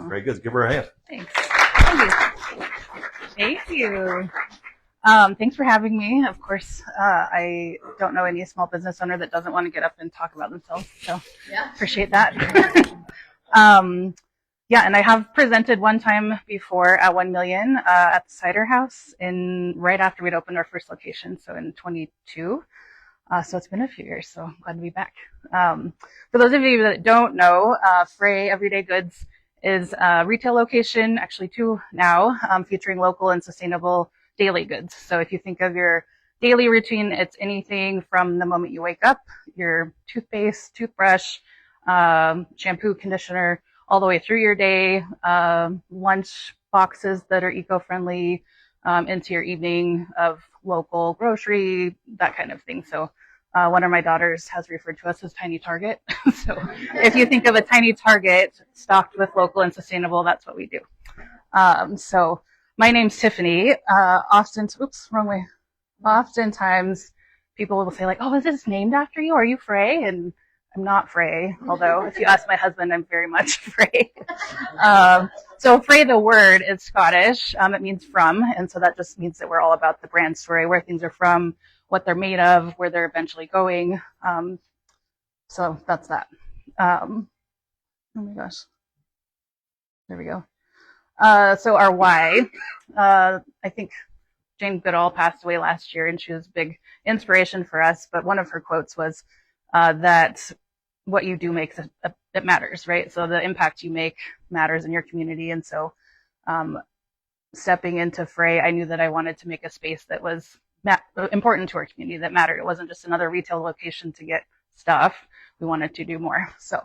Very good. Give her a hand. Thanks. Thank you. Thanks for having me. Of course, I don't know any small business owner that doesn't want to get up and talk about themselves, so appreciate that. Yeah, and I have presented one time before at 1 million at the Cider House right after we'd opened our first location, so in 22. So it's been a few years, so I'm glad to be back. For those of you that don't know, Frae Everyday Goods is a retail location, actually two now, featuring local and sustainable daily goods. So if you think of your daily routine, it's anything from the moment you wake up, your toothpaste, toothbrush, shampoo, conditioner, all the way through your day, lunch boxes that are eco-friendly, into your evening of local grocery, that kind of thing. So one of my daughters has referred to us as Tiny Target. So if you think of a tiny Target stocked with local and sustainable, that's what we do. So my name's Tiffany. Oftentimes people will say like, oh, is this named after you? Are you Frae? And I'm not Frae, although if you ask my husband, I'm very much Frae. So Frae, the word, is Scottish. It means from, and so that just means that we're all about the brand story, where things are from, what they're made of, where they're eventually going. So that's that. Oh my gosh. There we go. So our why, I think Jane Goodall passed away last year, and she was a big inspiration for us. But one of her quotes was that what you do makes it matters, right? So the impact you make matters in your community. And so stepping into Frae, I knew that I wanted to make a space that was important to our community, that mattered. It wasn't just another retail location to get stuff. We wanted to do more. So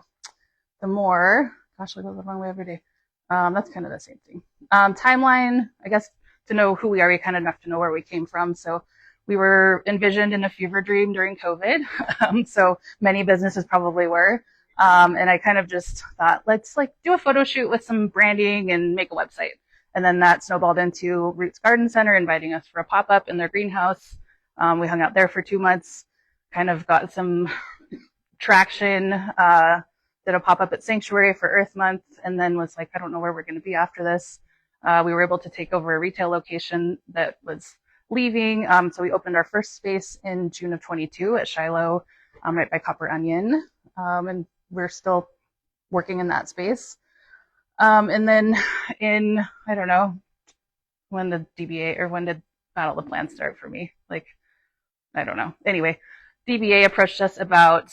the more, gosh, I go the wrong way every day. That's kind of the same thing. Timeline, I guess, to know who we are, we kind of have to know where we came from. So we were envisioned in a fever dream during COVID. So many businesses probably were. And I kind of just thought, let's like do a photo shoot with some branding and make a website. And then that snowballed into Roots Garden Center inviting us for a pop-up in their greenhouse. We hung out there for 2 months, kind of got some traction, did a pop-up at Sanctuary for Earth Month, and then was like, I don't know where we're going to be after this. We were able to take over a retail location that was leaving. So we opened our first space in June of 22 at Shiloh, right by Copper Onion. And we're still working in that space. And then I don't know, when did DBA or when did Battle of the Plan start for me? Like, I don't know. Anyway, DBA approached us about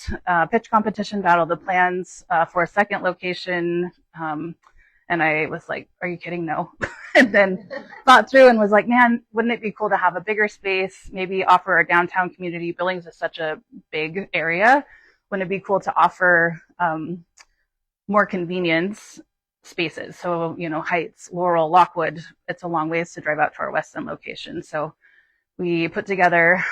pitch competition, Battle of the Plans for a second location. And I was like, are you kidding? No. And then thought through and was like, man, wouldn't it be cool to have a bigger space, maybe offer our downtown community? Billings is such a big area. Wouldn't it be cool to offer more convenience spaces? So, you know, Heights, Laurel, Lockwood, it's a long ways to drive out to our West End location. So we put together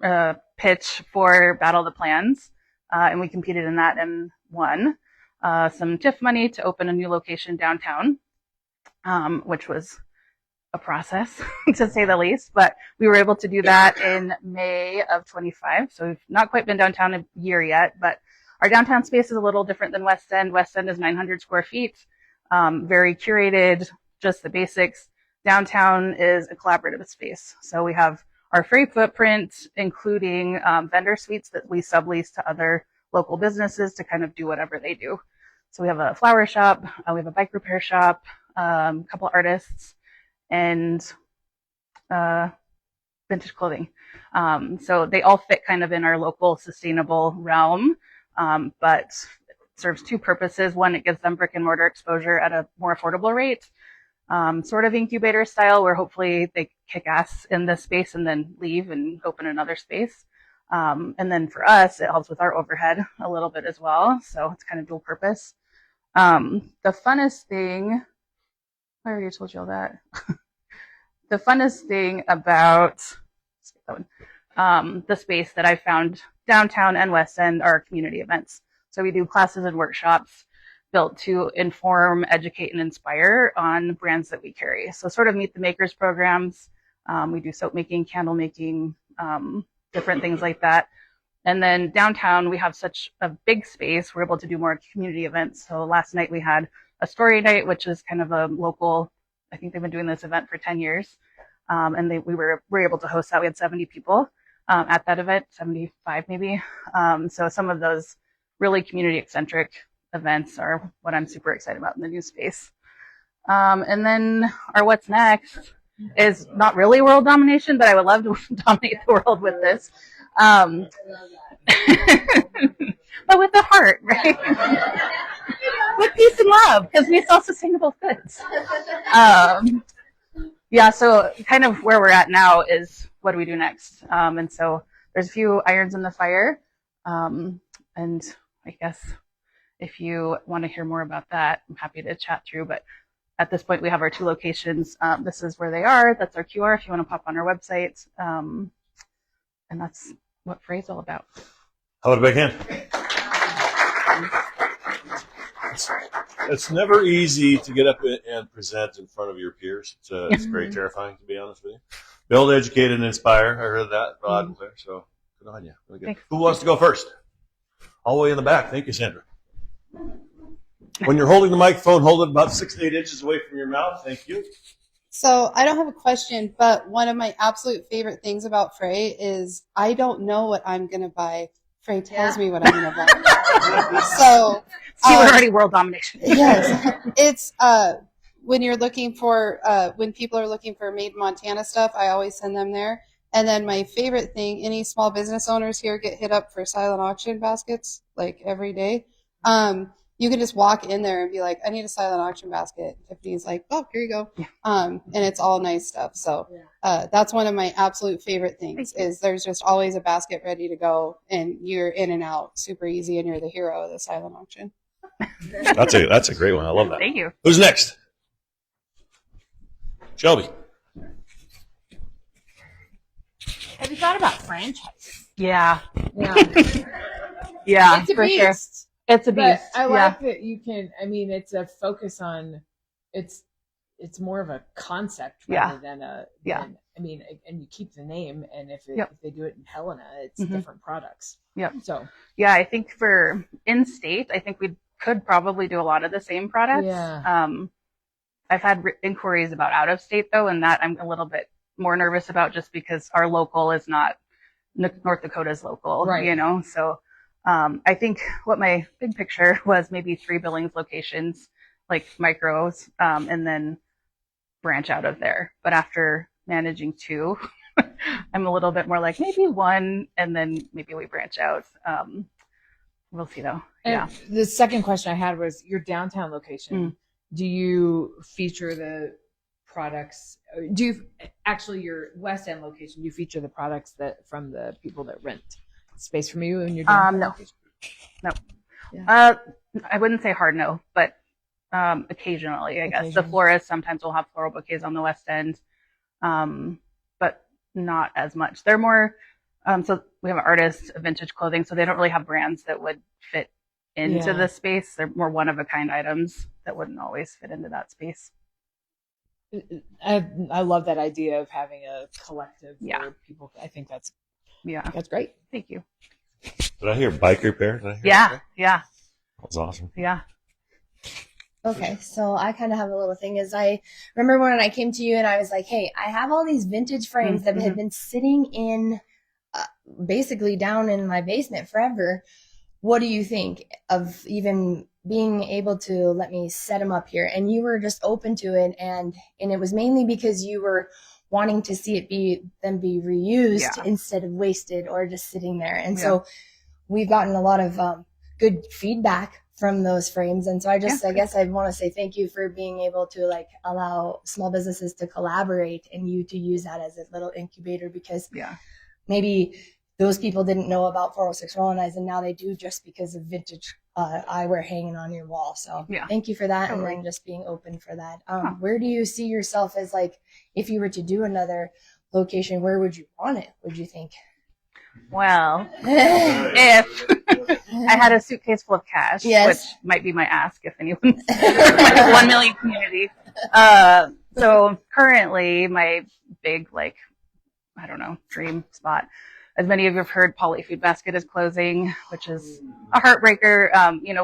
a pitch for Battle of the Plans, and we competed in that and won some TIF money to open a new location downtown, which was a process to say the least, but we were able to do that in May of 25. So we've not quite been downtown a year yet, but our downtown space is a little different than West End. West End is 900 square feet, very curated, just the basics. Downtown is a collaborative space. So we have our Frae footprint, including vendor suites that we sublease to other local businesses to kind of do whatever they do. So we have a flower shop, we have a bike repair shop, a couple artists, and vintage clothing. So they all fit kind of in our local sustainable realm, but it serves two purposes. One, it gives them brick and mortar exposure at a more affordable rate, sort of incubator style, where hopefully they kick ass in this space and then leave and open another space. And then for us, it helps with our overhead a little bit as well. So it's kind of dual purpose. The funnest thing, I already told you all that. The funnest thing about the space that I found downtown and West End are community events. So we do classes and workshops built to inform, educate, and inspire on brands that we carry. So sort of meet the makers programs. We do soap making, candle making, different things like that. And then downtown, we have such a big space, we're able to do more community events. So last night we had a story night, which is kind of a local, I think they've been doing this event for 10 years. And we were able to host that. We had 70 people at that event, 75 maybe. So some of those really community eccentric events are what I'm super excited about in the new space. And then our what's next is not really world domination, but I would love to dominate the world with this. But with the heart, right? With peace and love, because we sell sustainable goods. Yeah, so kind of where we're at now is what do we do next? And so there's a few irons in the fire. And I guess if you want to hear more about that, I'm happy to chat through. But at this point, we have our 2 locations. This is where they are. That's our QR if you want to pop on our website. And that's what Frae's all about. How about a big hand? It's never easy to get up and present in front of your peers. It's very terrifying, to be honest with you. Build, educate, and inspire. I heard that loud and clear. So good on you. Really good. Thanks. Who wants to go first? All the way in the back. Thank you, Sandra. When you're holding the microphone, hold it about 6 to 8 inches away from your mouth. Thank you. So I don't have a question, but one of my absolute favorite things about Frae is I don't know what I'm going to buy. Frae tells me what I'm going to buy. So see, we're already world domination. Yes, it's when you're looking for when people are looking for made in Montana stuff, I always send them there. And then my favorite thing, any small business owners here get hit up for silent auction baskets like every day. You can just walk in there and be like, I need a silent auction basket. Tiffany's like, oh, here you go. And it's all nice stuff. So that's one of my absolute favorite things is there's just always a basket ready to go and you're in and out super easy and you're the hero of the silent auction. That's a great one. I love that. Thank you. Who's next? Shelby. Have you thought about franchise? Yeah. Yeah. Yeah, It's a for beast. sure. It's a beast. But I like that you can, I mean, it's a focus on, it's more of a concept rather than a, than, I mean, and you keep the name, and if they do it in Helena, it's different products. Yep. So. Yeah, I think for in-state, I think we could probably do a lot of the same products. Yeah. I've had inquiries about out-of-state, though, and that I'm a little bit more nervous about just because our local is not North Dakota's local, right. You know, so I think what my big picture was maybe 3 Billings locations, like micros, and then branch out of there. But after managing 2, I'm a little bit more like maybe 1, and then maybe we branch out. We'll see though. And the second question I had was your downtown location. Do you feature the products? Do you actually your West End location? Do you feature the products that from the people that rent space from you in your downtown location? No. Yeah. I wouldn't say hard no, but occasionally, I guess. The florists sometimes will have floral bouquets on the West End, but not as much. They're more, so we have artists, vintage clothing, so they don't really have brands that would fit into the space. They're more one-of-a-kind items that wouldn't always fit into that space. I love that idea of having a collective where people, I think that's great. Thank you. Did I hear bike repair? Did I hear yeah. That was awesome. Yeah. Okay, so I kind of have a little thing is I remember when I came to you and I was like, hey, I have all these vintage frames that had been sitting in basically down in my basement forever. What do you think of even being able to let me set them up here? And you were just open to it. And it was mainly because you were wanting to see it be reused instead of wasted or just sitting there. And so we've gotten a lot of good feedback from those frames. And so I guess I want to say thank you for being able to like allow small businesses to collaborate and you to use that as a little incubator because maybe those people didn't know about 406 Rollinize and now they do just because of vintage eyewear hanging on your wall. So thank you for that. And then just being open for that. Where do you see yourself as like, if you were to do another location, where would you want it? Would you think? Well, if I had a suitcase full of cash, which might be my ask if anyone's 1 million community. So currently my big, like, I don't know, dream spot as many of you have heard, Polly Food Basket is closing, which is a heartbreaker.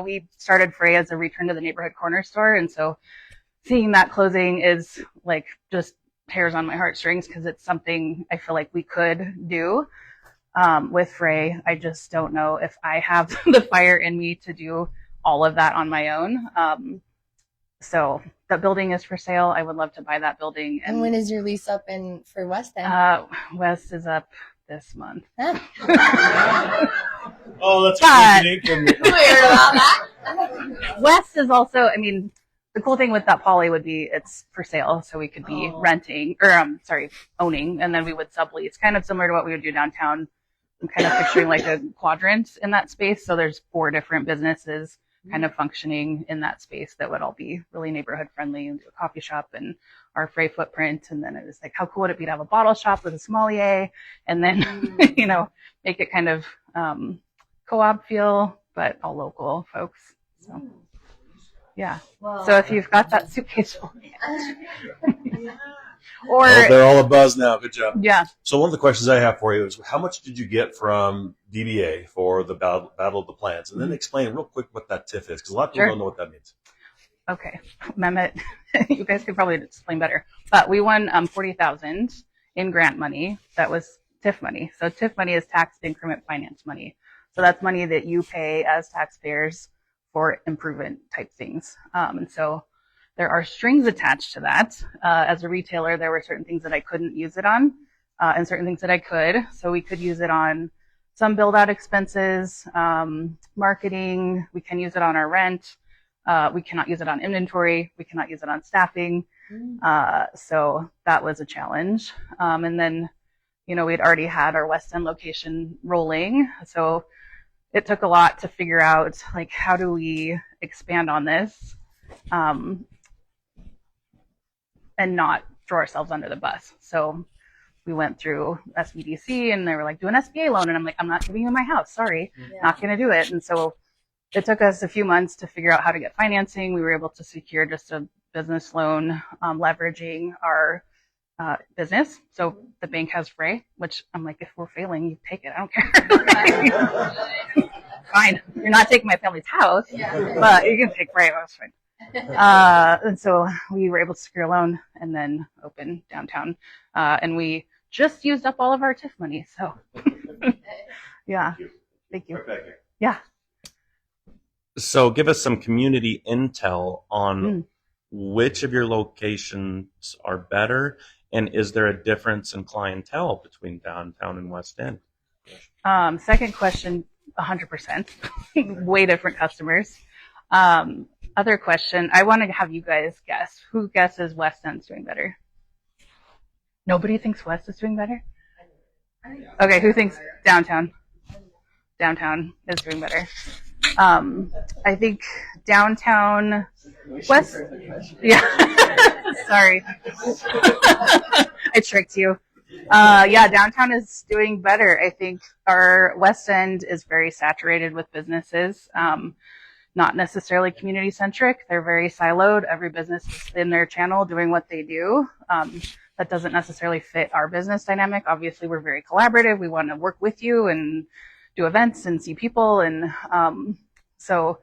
We started Frae as a return to the neighborhood corner store. And so seeing that closing is like just tears on my heartstrings because it's something I feel like we could do with Frae. I just don't know if I have the fire in me to do all of that on my own. So the building is for sale. I would love to buy that building. And when is your lease up for West End? West is up this month. Oh, that's But- unique. Weird about that. West is also, I mean, the cool thing with that Poly would be it's for sale, so we could be renting, or owning, and then we would sublease, kind of similar to what we would do downtown. I'm kind of picturing like a quadrant in that space, so there's 4 different businesses kind of functioning in that space that would all be really neighborhood friendly, and do a coffee shop and our Frae footprint. And then it was like, how cool would it be to have a bottle shop with a sommelier, and then make it kind of co-op feel, but all local folks. So yeah. Well, So if you've got that suitcase full, or Oh, they're all abuzz now. Good job. yeah, So one of the questions I have for you is, how much did you get from DBA for the Battle of the Plants? And then explain real quick what that TIF is, because a lot of people Sure. don't know what that means. okay, Mehmet, you guys could probably explain better. But we won $40,000 in grant money. That was TIF money. So TIF money is tax increment finance money. So that's money that you pay as taxpayers for improvement type things. And so there are strings attached to that. As a retailer, there were certain things that I couldn't use it on, and certain things that I could. So we could use it on some build out expenses, marketing. We can use it on our rent. We cannot use it on inventory. We cannot use it on staffing. So that was a challenge. And then, we'd already had our West End location rolling. So it took a lot to figure out, like, how do we expand on this and not throw ourselves under the bus. So we went through SBDC and they were like, do an SBA loan. And I'm like, I'm not giving you my house. Sorry, not going to do it. And so it took us a few months to figure out how to get financing. We were able to secure just a business loan, leveraging our business. So the bank has Frae, which I'm like, if we're failing, you take it. I don't care. Fine. You're not taking my family's house, but you can take Frae. That's fine. And so we were able to secure a loan and then open downtown. And we just used up all of our TIF money. So yeah, thank you. Right back here. Yeah. So give us some community intel on which of your locations are better, and is there a difference in clientele between downtown and West End? Second question, 100%. Way different customers. Other question, I want to have you guys guess. Who guesses West End's doing better? Nobody thinks West is doing better? Okay, who thinks downtown? Downtown is doing better. I think downtown West. Yeah. Sorry. I tricked you. Yeah, downtown is doing better. I think our West End is very saturated with businesses. Not necessarily community centric. They're very siloed. Every business is in their channel doing what they do. That doesn't necessarily fit our business dynamic. Obviously, we're very collaborative. We want to work with you and do events and see people. And so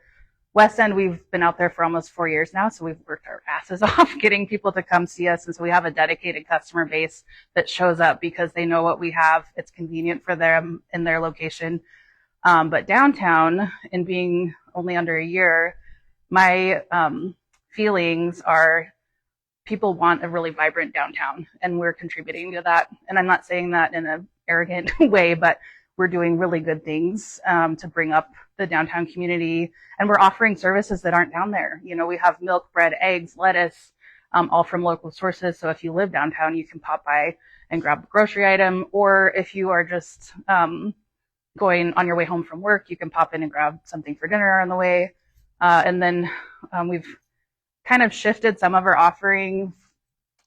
West End, we've been out there for almost 4 years now. So we've worked our asses off getting people to come see us. And so we have a dedicated customer base that shows up because they know what we have. It's convenient for them in their location. But downtown, in being only under a year, my feelings are people want a really vibrant downtown, and we're contributing to that. And I'm not saying that in an arrogant way, but we're doing really good things to bring up the downtown community, and we're offering services that aren't down there. We have milk, bread, eggs, lettuce, all from local sources. So if you live downtown, you can pop by and grab a grocery item, or if you are just going on your way home from work, you can pop in and grab something for dinner on the way. And then we've kind of shifted some of our offering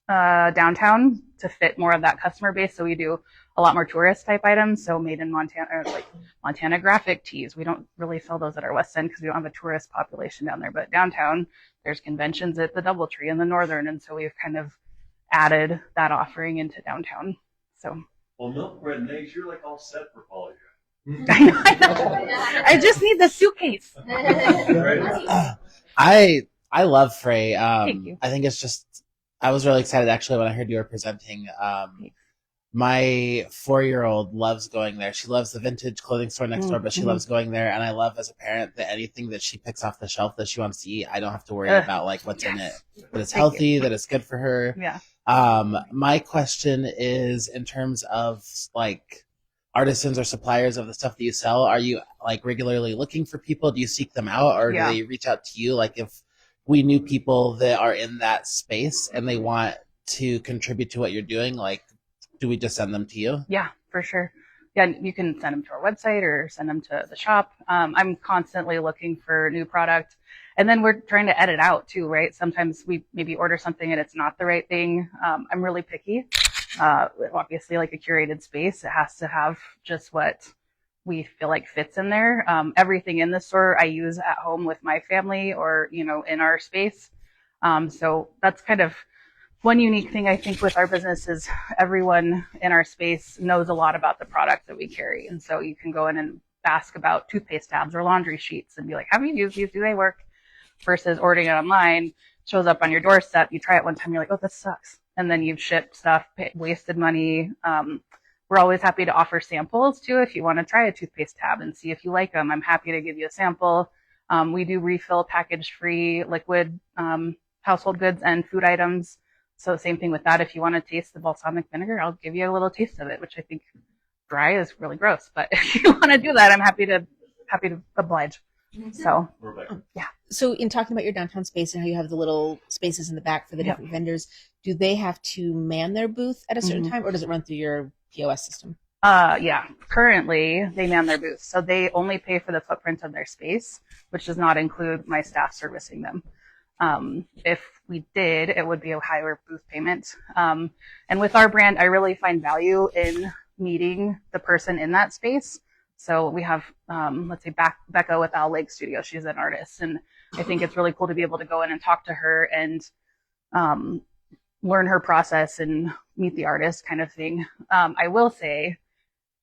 downtown to fit more of that customer base. So we do a lot more tourist type items. So made in Montana, like Montana graphic tees. We don't really sell those at our West End because we don't have a tourist population down there. But downtown, there's conventions at the Doubletree and the Northern. And so we've kind of added that offering into downtown. So Well, milk, bread, and eggs, you're like all set for polygraph. I know. I just need the suitcase. I love Frae. Thank you. I think it's just I was really excited actually when I heard you were presenting. My 4-year-old loves going there. She loves the vintage clothing store next door, but she loves going there. And I love as a parent that anything that she picks off the shelf that she wants to eat, I don't have to worry about like what's in it. That it's healthy, that it's good for her. Yeah. My question is in terms of like artisans or suppliers of the stuff that you sell, are you like regularly looking for people? Do you seek them out or do they reach out to you? Like if we knew people that are in that space and they want to contribute to what you're doing, like do we just send them to you? Yeah, for sure. Yeah, you can send them to our website or send them to the shop. I'm constantly looking for new product. And then we're trying to edit out too, right? Sometimes we maybe order something and it's not the right thing. I'm really picky. Obviously, like a curated space, it has to have just what we feel like fits in there. Everything in the store I use at home with my family or, you know, in our space. So that's kind of one unique thing I think with our business is everyone in our space knows a lot about the product that we carry. And so you can go in and ask about toothpaste tabs or laundry sheets and be like, have you used these? Do they work? Versus ordering it online, shows up on your doorstep. You try it one time, you're like, oh, this sucks. And then you've shipped stuff, wasted money. We're always happy to offer samples too. If you want to try a toothpaste tab and see if you like them, I'm happy to give you a sample. We do refill package free liquid household goods and food items. So same thing with that. If you want to taste the balsamic vinegar, I'll give you a little taste of it, which I think dry is really gross. But if you want to do that, I'm happy to oblige. So yeah. So in talking about your downtown space and how you have the little spaces in the back for the different vendors, do they have to man their booth at a certain time or does it run through your POS system? Yeah. Currently they man their booths. So they only pay for the footprint of their space, which does not include my staff servicing them. If we did, it would be a higher booth payment. And with our brand, I really find value in meeting the person in that space. So we have, let's say Becca with Owl Lake Studio. She's an artist. And I think it's really cool to be able to go in and talk to her and, learn her process and meet the artist kind of thing. I will say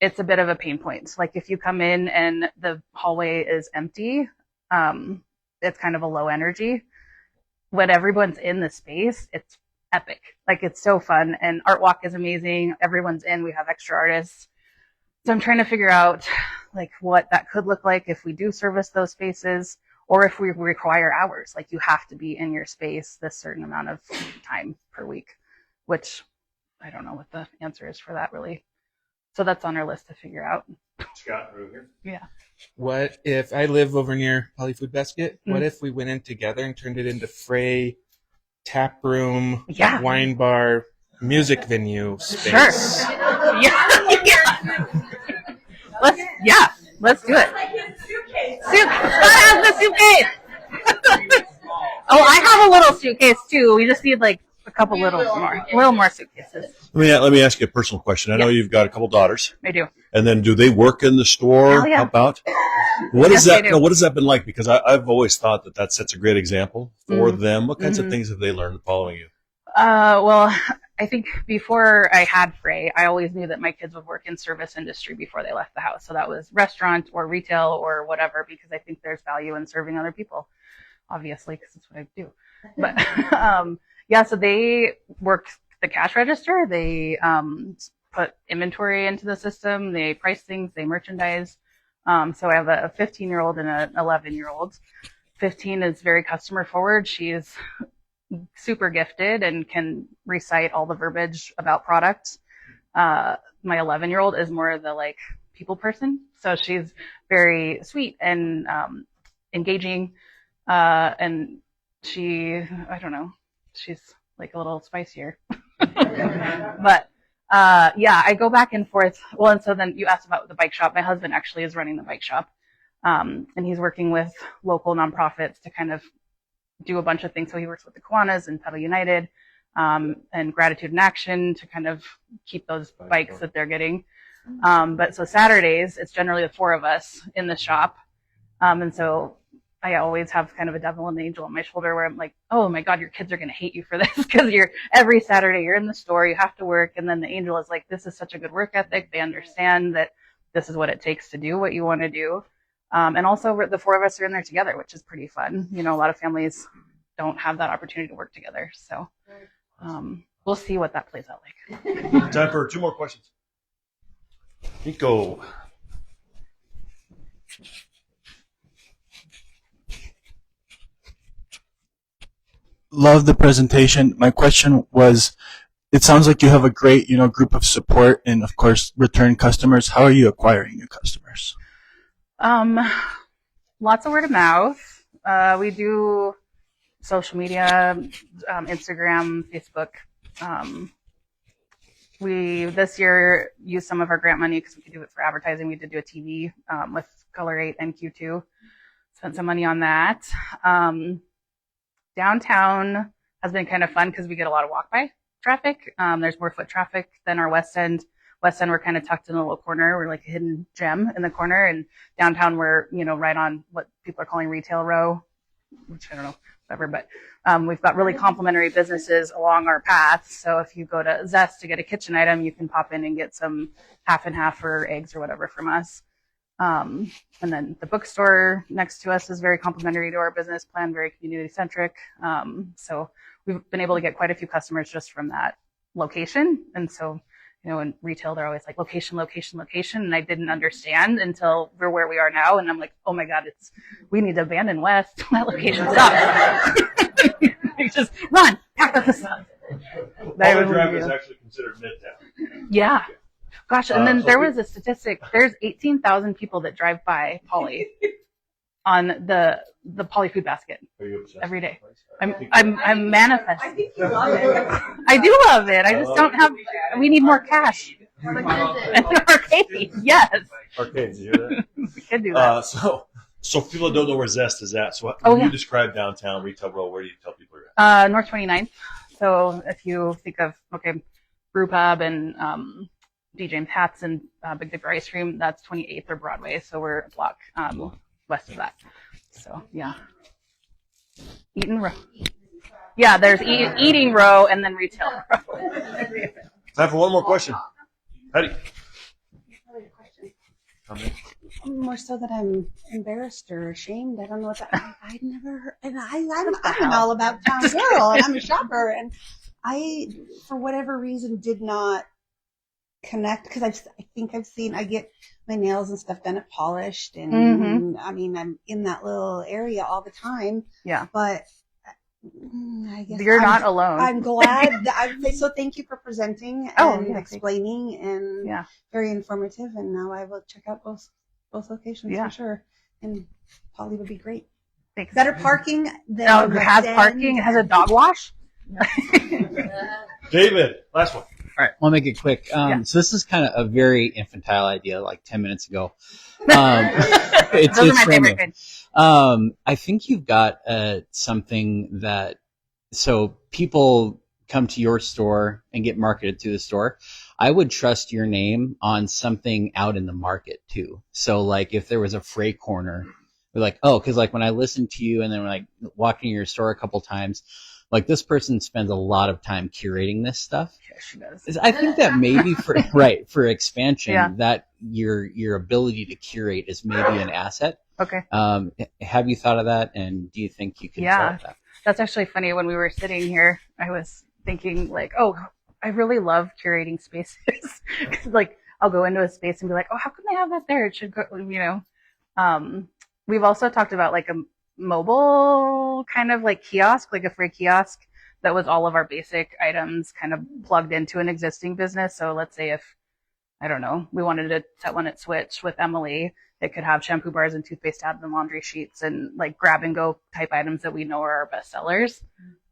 it's a bit of a pain point. Like if you come in and the hallway is empty, it's kind of a low energy. When everyone's in the space, it's epic. Like it's so fun. And Art Walk is amazing. Everyone's in. We have extra artists. So I'm trying to figure out like what that could look like if we do service those spaces or if we require hours. Like you have to be in your space this certain amount of time per week, which I don't know what the answer is for that really. So that's on our list to figure out. Scott, over here. Yeah. What if I live over near Poly Food Basket? What if we went in together and turned it into Frae tap room, wine bar, music venue space? Sure. Let's do it. Scott has the suitcase. Oh, I have a little suitcase too. We just need like a little more suitcases. Let me ask you a personal question. I know you've got a couple daughters. I do. And then do they work in the store? Hell yeah. Help out? What is that? What has that been like? Because I've always thought that sets a great example for them. What kinds of things have they learned following you? Well, I think before I had Frae, I always knew that my kids would work in service industry before they left the house. So that was restaurant or retail or whatever, because I think there's value in serving other people, obviously, because that's what I do. But so they worked the cash register. They put inventory into the system. They price things. They merchandise. So I have a 15-year-old and an 11-year-old. 15 is very customer forward. She is super gifted and can recite all the verbiage about products. My 11-year-old is more of the like people person. So she's very sweet and engaging. And I don't know, she's like a little spicier. But I go back and forth. Well, and so then you asked about the bike shop. My husband actually is running the bike shop. And he's working with local nonprofits to kind of do a bunch of things. So he works with the Kiwanis and Pedal United, and Gratitude in Action to kind of keep those bikes that they're getting. But so Saturdays, it's generally the four of us in the shop. And so I always have kind of a devil and an angel on my shoulder where I'm like, oh my God, your kids are going to hate you for this because every Saturday you're in the store, you have to work. And then the angel is like, this is such a good work ethic. They understand that this is what it takes to do what you want to do. And also the four of us are in there together, which is pretty fun. A lot of families don't have that opportunity to work together. So we'll see what that plays out like. Time for 2 more questions. Nico. Love the presentation. My question was, it sounds like you have a great, group of support and of course return customers. How are you acquiring new customers? Lots of word of mouth. We do social media, Instagram, Facebook. We this year used some of our grant money because we could do it for advertising. We did do a TV with Color 8 and Q2. Spent some money on that. Downtown has been kind of fun because we get a lot of walk-by traffic. There's more foot traffic than our West End. West End, we're kind of tucked in a little corner. We're like a hidden gem in the corner. And downtown, we're, right on what people are calling retail row, which I don't know, whatever. But we've got really complementary businesses along our path. So if you go to Zest to get a kitchen item, you can pop in and get some half and half or eggs or whatever from us. And then the bookstore next to us is very complementary to our business plan, very community centric. So we've been able to get quite a few customers just from that location. And so, in retail, they're always like location, location, location. And I didn't understand until we're where we are now. And I'm like, oh my God, we need to abandon West. That location sucks. You just run, pack up the stuff. Poly Drive is actually considered Midtown. Yeah. Gosh, and then there was a statistic. There's 18,000 people that drive by Poly on the Poly food basket every day. I'm manifesting. I think you love it. I do love it. I just don't have. We need more cash. Arcade, yes. Arcades, you hear that? We could do that. So people don't know where Zest is at. So when you describe downtown retail row, where do you tell people you're at? North 29th. So if you think of brew pub and D. James Hats and Big Dipper Ice Cream, that's 28th or Broadway. So we're a block west of that. So yeah, Eaton Row. Yeah, there's Eating Row and then Retail Row. Time for one more question. Patty. More so that I'm embarrassed or ashamed. I don't know what that. I never heard, and I'm all about town girl, and I'm a shopper, and I, for whatever reason, did not connect because I think I've seen. I get my nails and stuff done at Polished, and I mean I'm in that little area all the time. Yeah, but I guess you're not alone. I'm glad. So thank you for presenting and explaining, and very informative. And now I will check out both locations for sure. And Poly would be great. Thanks. Better parking. It has parking. It has a dog wash. David, last one. All right, I'll make it quick. So this is kind of a very infantile idea, like 10 minutes ago. Those are my favorite kinds. I think you've got something that, so people come to your store and get marketed through the store. I would trust your name on something out in the market too. So like if there was a Frae corner, we're like, oh, because like when I listened to you and then like walking your store a couple times, like this person spends a lot of time curating this stuff. Yeah, she does. I think that maybe for expansion, that your ability to curate is maybe an asset. Okay. Have you thought of that, and do you think you can solve that? That's actually funny. When we were sitting here, I was thinking like, oh, I really love curating spaces. Like I'll go into a space and be like, oh, how can they have that there? It should go, We've also talked about like a mobile kind of like kiosk, like a Frae kiosk that was all of our basic items kind of plugged into an existing business. So let's say if, I don't know, we wanted to set one at Switch with Emily, it could have shampoo bars and toothpaste tabs and laundry sheets and like grab and go type items that we know are our best sellers.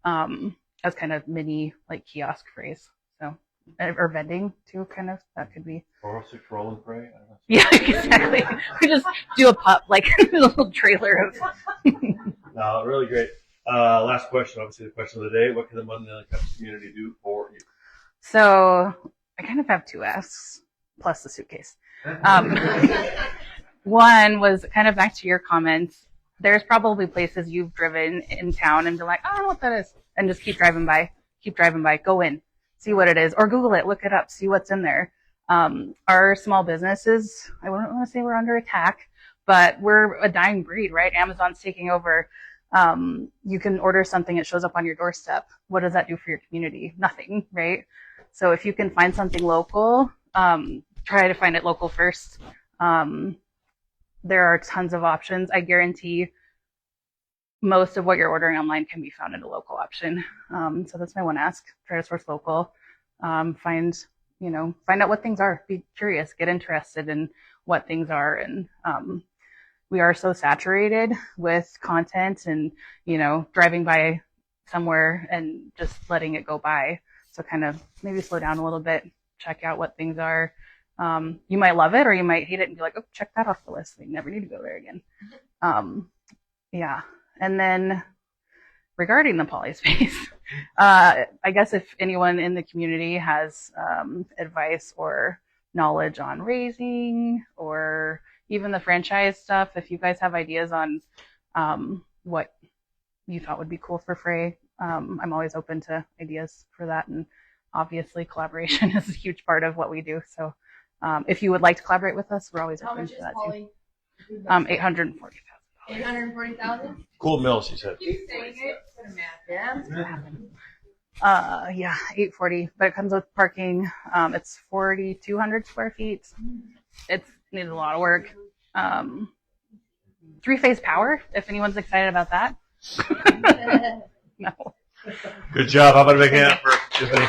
As kind of mini like kiosk phrase. So, or vending too, kind of, that could be. 406 Rolling Frae? Yeah, exactly. We just do a pup, like a little trailer of. No, really great. Last question, obviously the question of the day. What can the Mundelein Cups community do for you? So I kind of have two asks plus the suitcase. One was kind of back to your comments. there's probably places you've driven in town and been like, I don't know what that is, and just keep driving by, go in, see what it is, or Google it, look it up, see what's in there. Our small businesses, I wouldn't want to say we're under attack, but we're a dying breed, right? Amazon's taking over. You can order something, it shows up on your doorstep. What does that do for your community? Nothing, right? So if you can find something local, try to find it local first. There are tons of options. I guarantee most of what you're ordering online can be found in a local option. So that's my one ask. Try to source local. Find out what things are. Be curious. Get interested in what things are. And we are so saturated with content and, driving by somewhere and just letting it go by. So kind of maybe slow down a little bit, check out what things are. You might love it or you might hate it and be like, oh, check that off the list. We never need to go there again. Yeah. And then regarding the poly space, I guess if anyone in the community has advice or knowledge on raising or even the franchise stuff, if you guys have ideas on what you thought would be cool for Frae, I'm always open to ideas for that. And obviously collaboration is a huge part of what we do. So if you would like to collaborate with us, we're always open to that too. $840,000. 840,000. Cool mill, she said. Keep saying it. Yeah. Yeah, 840, but it comes with parking. It's 4,200 square feet. It needs a lot of work. 3-phase power, if anyone's excited about that. No. Good job. How about a big hand for Tiffany?